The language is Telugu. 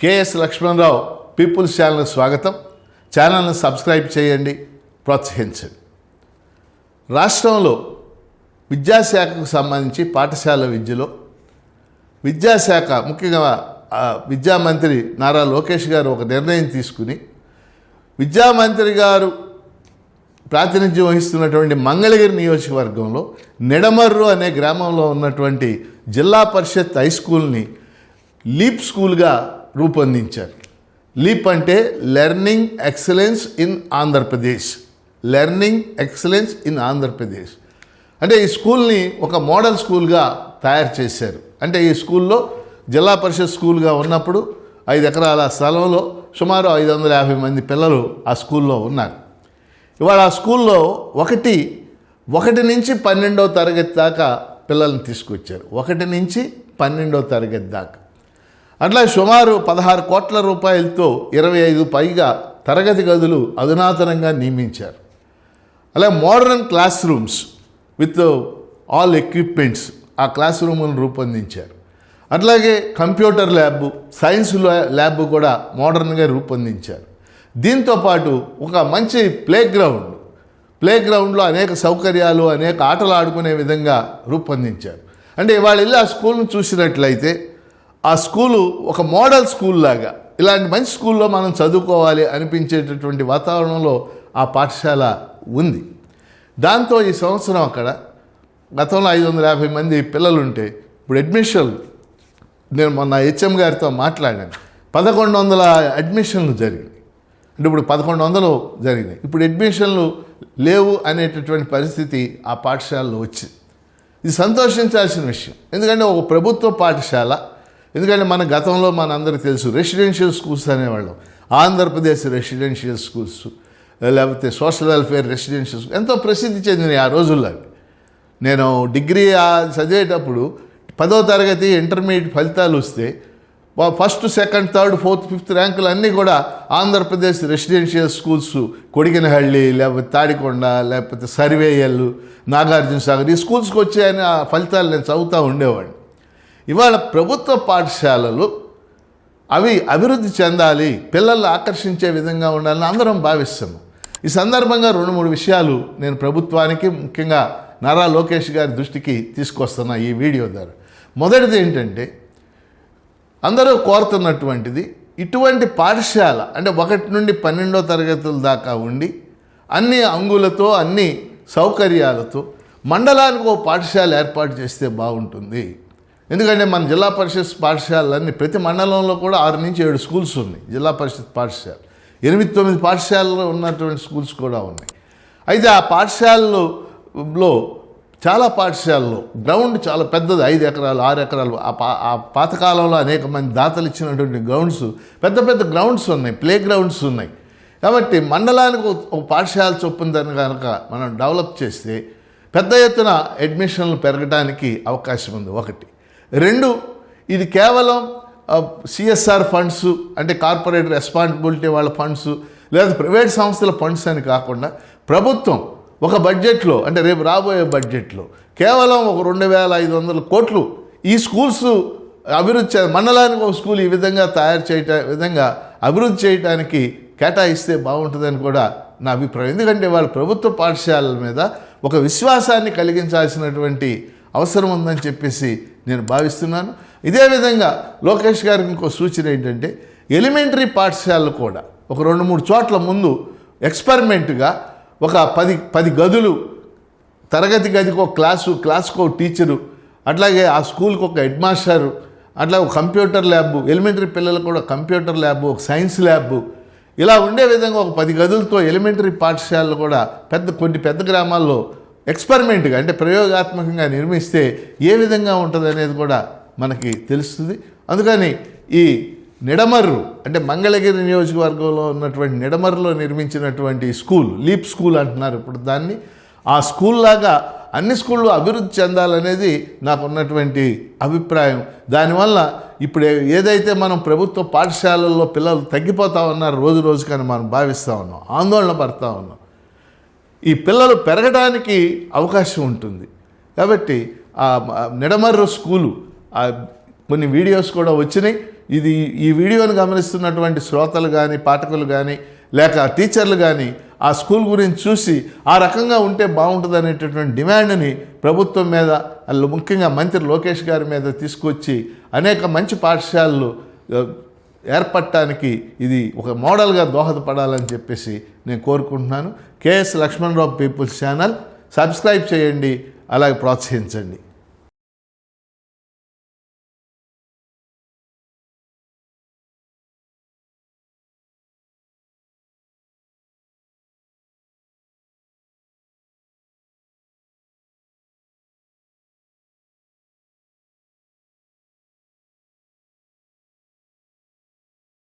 కేఎస్ లక్ష్మణరావు పీపుల్స్ ఛానల్కి స్వాగతం. ఛానల్ని సబ్స్క్రైబ్ చేయండి, ప్రోత్సహించండి. రాష్ట్రంలో విద్యాశాఖకు సంబంధించి పాఠశాల విద్యలో విద్యాశాఖ ముఖ్యంగా విద్యామంత్రి నారా లోకేష్ గారు ఒక నిర్ణయం తీసుకుని విద్యామంత్రి గారు ప్రాతినిధ్యం వహిస్తున్నటువంటి మంగళగిరి నియోజకవర్గంలో నిడమర్రు అనే గ్రామంలో ఉన్నటువంటి జిల్లా పరిషత్ హై స్కూల్ని లీప్ స్కూల్గా రూపొందించారు. లీప్ అంటే learning excellence in Andhra Pradesh. Learning excellence in Andhra Pradesh అంటే ఈ స్కూల్ని ఒక మోడల్ స్కూల్గా తయారు చేశారు. అంటే ఈ స్కూల్లో జిల్లా పరిషత్ స్కూల్గా ఉన్నప్పుడు 5 ఎకరాల స్థలంలో సుమారు 550 మంది పిల్లలు ఆ స్కూల్లో ఉన్నారు. ఇవాళ ఆ స్కూల్లో ఒకటి నుంచి 12వ తరగతి దాకా పిల్లల్ని తీసుకొచ్చారు. 1 నుంచి 12వ తరగతి దాకా. అట్లా సుమారు 16 కోట్ల రూపాయలతో 25 పైగా తరగతి గదులు అధునాతనంగా నియమించారు. అలా modern class rooms with all equipments ఆ క్లాస్ రూములను రూపొందించారు. అట్లాగే కంప్యూటర్ ల్యాబ్, సైన్స్ ల్యాబ్ కూడా మోడర్న్గా రూపొందించారు. దీంతోపాటు ఒక మంచి ప్లేగ్రౌండ్లో అనేక సౌకర్యాలు, అనేక ఆటలు ఆడుకునే విధంగా రూపొందించారు. అంటే ఇవాళ వెళ్ళి ఆ స్కూల్ను చూసినట్లయితే ఆ స్కూలు ఒక మోడల్ స్కూల్ లాగా, ఇలాంటి మంచి స్కూల్లో మనం చదువుకోవాలి అనిపించేటటువంటి వాతావరణంలో ఆ పాఠశాల ఉంది. దాంతో ఈ సంవత్సరం అక్కడ గతంలో 550 మంది పిల్లలుంటే ఇప్పుడు అడ్మిషన్లు, నేను మొన్న హెచ్ఎం గారితో మాట్లాడాను, 1100 అడ్మిషన్లు జరిగినాయి. అంటే ఇప్పుడు 1100 జరిగినాయి. ఇప్పుడు అడ్మిషన్లు లేవు అనేటటువంటి పరిస్థితి ఆ పాఠశాలలో వచ్చింది. ఇది సంతోషించాల్సిన విషయం. ఎందుకంటే ఒక ప్రభుత్వ పాఠశాల, ఎందుకంటే మన గతంలో మనందరికీ తెలుసు residential schools అనేవాళ్ళం. Andhra Pradesh residential schools, లేకపోతే సోషల్ వెల్ఫేర్ రెసిడెన్షియల్ స్కూల్ ఎంతో ప్రసిద్ధి చెందినాయి ఆ రోజుల్లో. నేను డిగ్రీ చదివేటప్పుడు 10వ తరగతి ఇంటర్మీడియట్ ఫలితాలు వస్తే first, second, third, fourth, fifth ర్యాంకులు అన్నీ కూడా ఆంధ్రప్రదేశ్ రెసిడెన్షియల్ స్కూల్స్, కొడిగినహళ్ళి, లేకపోతే తాడికొండ, లేకపోతే సర్వేయల్, నాగార్జున సాగర్ ఈ స్కూల్స్కి వచ్చాయని ఆ ఫలితాలు నేను చదువుతూ ఉండేవాడిని. ఇవాళ ప్రభుత్వ పాఠశాలలు అవి అభివృద్ధి చెందాలి, పిల్లల్ని ఆకర్షించే విధంగా ఉండాలని అందరం భావిస్తున్నాం. ఈ సందర్భంగా 2-3 విషయాలు నేను ప్రభుత్వానికి, ముఖ్యంగా నారా లోకేష్ గారి దృష్టికి తీసుకొస్తున్నా ఈ వీడియో ద్వారా. మొదటిది ఏంటంటే, అందరూ కోరుతున్నటువంటిది ఇటువంటి పాఠశాల అంటే 1 నుండి 12వ తరగతుల దాకా ఉండి అన్ని అంగులతో, అన్ని సౌకర్యాలతో మండలానికి ఒక పాఠశాల ఏర్పాటు చేస్తే బాగుంటుంది. ఎందుకంటే మన జిల్లా పరిషత్ పాఠశాలన్నీ ప్రతి మండలంలో కూడా 6 నుంచి 7 స్కూల్స్ ఉన్నాయి. జిల్లా పరిషత్ పాఠశాల 8-9 పాఠశాలలో ఉన్నటువంటి స్కూల్స్ కూడా ఉన్నాయి. అయితే ఆ పాఠశాలలో చాలా పాఠశాలలో గ్రౌండ్ చాలా పెద్దది, 5 ఎకరాలు 6 ఎకరాలు. ఆ పాతకాలంలో అనేక మంది దాతలు ఇచ్చినటువంటి గ్రౌండ్స్, పెద్ద పెద్ద గ్రౌండ్స్ ఉన్నాయి, ప్లే గ్రౌండ్స్ ఉన్నాయి. కాబట్టి మండలానికి ఒక పాఠశాల చొప్పున దాన్ని కనుక మనం డెవలప్ చేస్తే పెద్ద ఎత్తున అడ్మిషన్లు పెరగడానికి అవకాశం ఉంది. 1. 2, ఇది కేవలం సిఎస్ఆర్ ఫండ్స్ అంటే కార్పొరేట్ రెస్పాన్సిబిలిటీ వాళ్ళ ఫండ్స్ లేదా ప్రైవేట్ సంస్థల ఫండ్స్ అని కాకుండా ప్రభుత్వం ఒక బడ్జెట్లో, అంటే రేపు రాబోయే బడ్జెట్లో కేవలం ఒక 2500 కోట్లు ఈ స్కూల్స్ అభివృద్ధి, మండలానికి ఒక స్కూల్ ఈ విధంగా అభివృద్ధి చేయడానికి కేటాయిస్తే బాగుంటుందని కూడా నా అభిప్రాయం. ఎందుకంటే వాళ్ళ ప్రభుత్వ పాఠశాలల మీద ఒక విశ్వాసాన్ని కలిగించాల్సినటువంటి అవసరం ఉందని చెప్పేసి నేను భావిస్తున్నాను. ఇదే విధంగా లోకేష్ గారికి ఇంకో సూచన ఏంటంటే, ఎలిమెంటరీ పాఠశాలలు కూడా ఒక 2-3 చోట్ల ముందు ఎక్స్పెరిమెంట్గా ఒక 10 గదులు, తరగతి గదికి ఒక క్లాస్కి ఒక టీచరు, అట్లాగే ఆ స్కూల్కి ఒక హెడ్ మాస్టరు, అట్లా ఒక కంప్యూటర్ ల్యాబ్, ఎలిమెంటరీ పిల్లలకు కూడా కంప్యూటర్ ల్యాబ్, ఒక సైన్స్ ల్యాబ్, ఇలా ఉండే విధంగా ఒక 10 గదులతో ఎలిమెంటరీ పాఠశాలలు కూడా కొన్ని పెద్ద గ్రామాల్లో ఎక్స్పెరిమెంట్గా అంటే ప్రయోగాత్మకంగా నిర్మిస్తే ఏ విధంగా ఉంటుంది అనేది కూడా మనకి తెలుస్తుంది. అందుకని ఈ నిడమర్రు అంటే మంగళగిరి నియోజకవర్గంలో ఉన్నటువంటి నిడమర్రులో నిర్మించినటువంటి స్కూల్, లీప్ స్కూల్ అంటున్నారు ఇప్పుడు దాన్ని, ఆ స్కూల్ లాగా అన్ని స్కూళ్ళు అభివృద్ధి చెందాలనేది నాకు ఉన్నటువంటి అభిప్రాయం. దానివల్ల ఇప్పుడు ఏదైతే మనం ప్రభుత్వ పాఠశాలల్లో పిల్లలు తగ్గిపోతూ ఉన్నారు రోజు రోజుకని మనం భావిస్తూ ఉన్నాం, ఆందోళన పడుతూ ఉన్నాం. ఈ పిల్లలు పెరగడానికి అవకాశం ఉంటుంది. కాబట్టి ఆ నిడమర్రు స్కూలు కొన్ని వీడియోస్ కూడా వచ్చినాయి. ఇది ఈ వీడియోను గమనిస్తున్నటువంటి శ్రోతలు కానీ పాఠకులు కానీ లేక టీచర్లు కానీ ఆ స్కూల్ గురించి చూసి ఆ రకంగా ఉంటే బాగుంటుంది అనేటటువంటి డిమాండ్ని ప్రభుత్వం మీద ముఖ్యంగా మంత్రి లోకేష్ గారి మీద తీసుకొచ్చి అనేక మంచి పాఠశాలలు ఏర్పడటానికి ఇది ఒక మోడల్గా దోహదపడాలని చెప్పేసి నేను కోరుకుంటున్నాను. K S Lakshmanarao people's channel subscribe చేయండి, అలాగే ప్రోత్సహించండి.